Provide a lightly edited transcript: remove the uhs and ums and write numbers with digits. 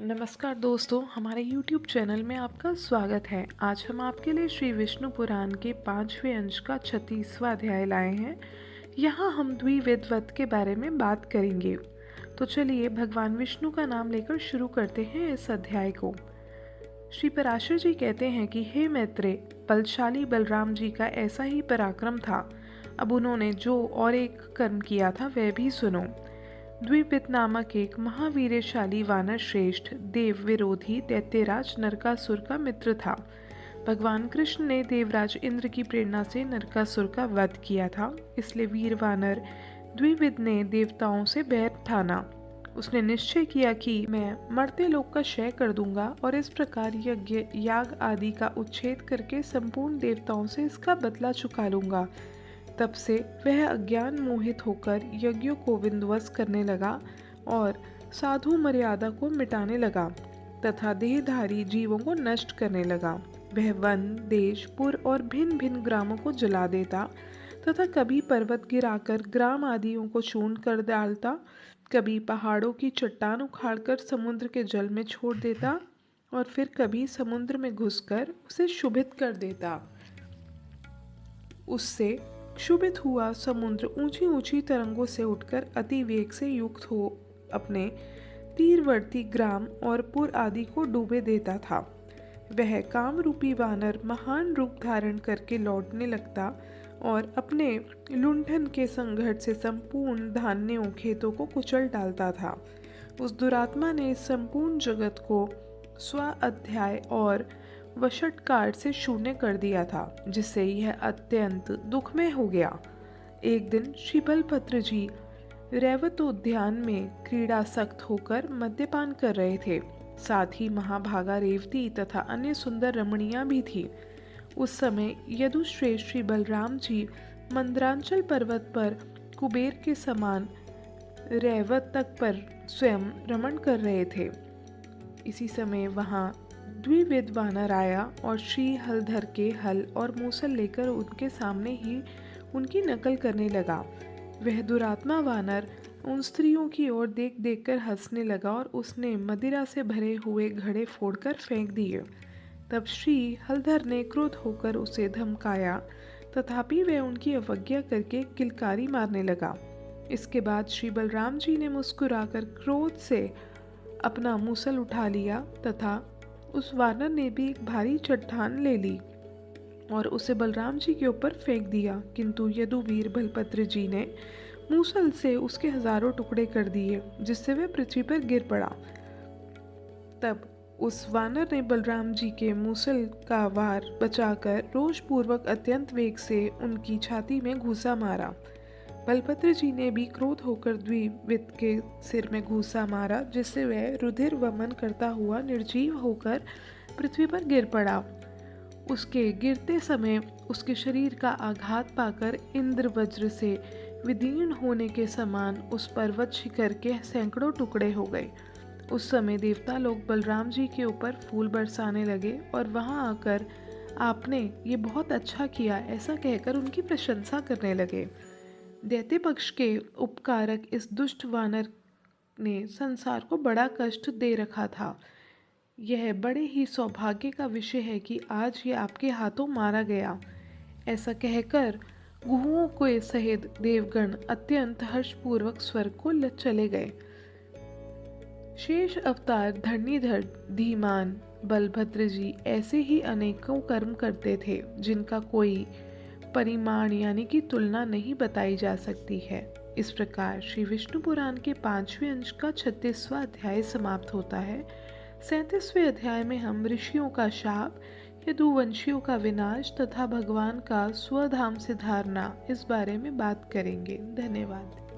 नमस्कार दोस्तों, हमारे YouTube चैनल में आपका स्वागत है। आज हम आपके लिए श्री विष्णु पुराण के 5वें अंश का 36वां अध्याय लाए हैं। यहाँ हम द्विविधवत के बारे में बात करेंगे। तो चलिए भगवान विष्णु का नाम लेकर शुरू करते हैं इस अध्याय को। श्री पराशर जी कहते हैं कि हे मैत्रेय, बलशाली बलराम जी का ऐसा ही पराक्रम था। अब उन्होंने जो और एक कर्म किया था वह भी सुनो। द्विपित नामक एक महावीरशाली वानर श्रेष्ठ देव विरोधी दैत्यराज नरकासुर का मित्र था। भगवान कृष्ण ने देवराज इंद्र की प्रेरणा से नरकासुर का वध किया था, इसलिए वीर वानर द्विविद ने देवताओं से बैर ठाना। उसने निश्चय किया कि मैं मरते लोक का क्षय कर दूंगा और इस प्रकार यज्ञ याग आदि का उच्छेद करके संपूर्ण देवताओं से इसका बदला चुका लूंगा। तब से वह अज्ञान मोहित होकर यज्ञों को विध्वंस करने लगा और साधु मर्यादा को मिटाने लगा तथा देहधारी जीवों को नष्ट करने लगा। वह वन, देश, पुर और भिन्न भिन्न ग्रामों को जला देता तथा कभी पर्वत गिराकर ग्राम आदियों को चूर्ण कर डालता, कभी पहाड़ों की चट्टान उखाड़कर समुद्र के जल में छोड़ देता और फिर कभी समुद्र में घुसकर उसे क्षुभित कर देता। उससे क्षुभित हुआ समुद्र ऊंची ऊंची तरंगों से उठकर अति वेग से युक्त हो अपने तीरवर्ती ग्राम और पुर आदि को डूबे देता था। वह काम रूपी वानर महान रूप धारण करके लौटने लगता और अपने लुंठन के संघर्ष से संपूर्ण धान्यों खेतों को कुचल डालता था। उस दुरात्मा ने संपूर्ण जगत को स्वाध्याय और वशटकार से शून्य कर दिया था, जिससे यह अत्यंत दुखमय हो गया। एक दिन श्री बलभद्र जी रैवतोद्यान में क्रीड़ासक्त होकर मद्यपान कर रहे थे। साथ ही महाभागा रेवती तथा अन्य सुंदर रमणियां भी थी। उस समय यदुश्रेष्ठ श्री बलराम जी मंदरांचल पर्वत पर कुबेर के समान रैवत तक पर स्वयं रमण कर रहे थे। इसी समय वहां द्विविद वानर आया और श्री हलधर के हल और मूसल लेकर उनके सामने ही उनकी नकल करने लगा। वह दुरात्मा वानर उन स्त्रियों की ओर देख देख कर हंसने लगा और उसने मदिरा से भरे हुए घड़े फोड़कर फेंक दिए। तब श्री हलधर ने क्रोध होकर उसे धमकाया, तथापि वह उनकी अवज्ञा करके किलकारी मारने लगा। इसके बाद श्री बलराम जी ने मुस्कुराकर क्रोध से अपना मूसल उठा लिया तथा उस वानर ने भी एक भारी चट्टान ले ली और उसे बलराम जी के ऊपर फेंक दिया, किंतु यदुवीर बलभद्र जी ने मूसल से उसके हजारों टुकड़े कर दिए, जिससे वह पृथ्वी पर गिर पड़ा। तब उस वानर ने बलराम जी के मूसल का वार बचाकर रोषपूर्वक अत्यंत वेग से उनकी छाती में घूसा मारा। बलभद्र जी ने भी क्रोध होकर द्विविद के सिर में घूसा मारा, जिससे वह रुधिर वमन करता हुआ निर्जीव होकर पृथ्वी पर गिर पड़ा। उसके गिरते समय उसके शरीर का आघात पाकर इंद्र वज्र से विदीर्ण होने के समान उस पर्वत शिखर के सैकड़ों टुकड़े हो गए। उस समय देवता लोग बलराम जी के ऊपर फूल बरसाने लगे और वहां आकर आपने ये बहुत अच्छा किया ऐसा कहकर उनकी प्रशंसा करने लगे। दैत्य पक्ष के उपकारक इस दुष्ट वानर ने संसार को बड़ा कष्ट दे रखा था। यह बड़े ही सौभाग्य का विषय है कि आज ये आपके हाथों मारा गया। ऐसा कहकर गुहुओं के सहित देवगण अत्यंत हर्षपूर्वक स्वर्ग को चले गए। शेष अवतार धरणीधर धीमान बलभद्र जी ऐसे ही अनेकों कर्म करते थे, जिनका कोई परिमाण यानी कि तुलना नहीं बताई जा सकती है। इस प्रकार श्री विष्णु पुराण के 5वें अंश का 36वां अध्याय समाप्त होता है। 37वें अध्याय में हम ऋषियों का शाप, यदुवंशियों का विनाश तथा भगवान का स्वधाम से धारणा इस बारे में बात करेंगे। धन्यवाद।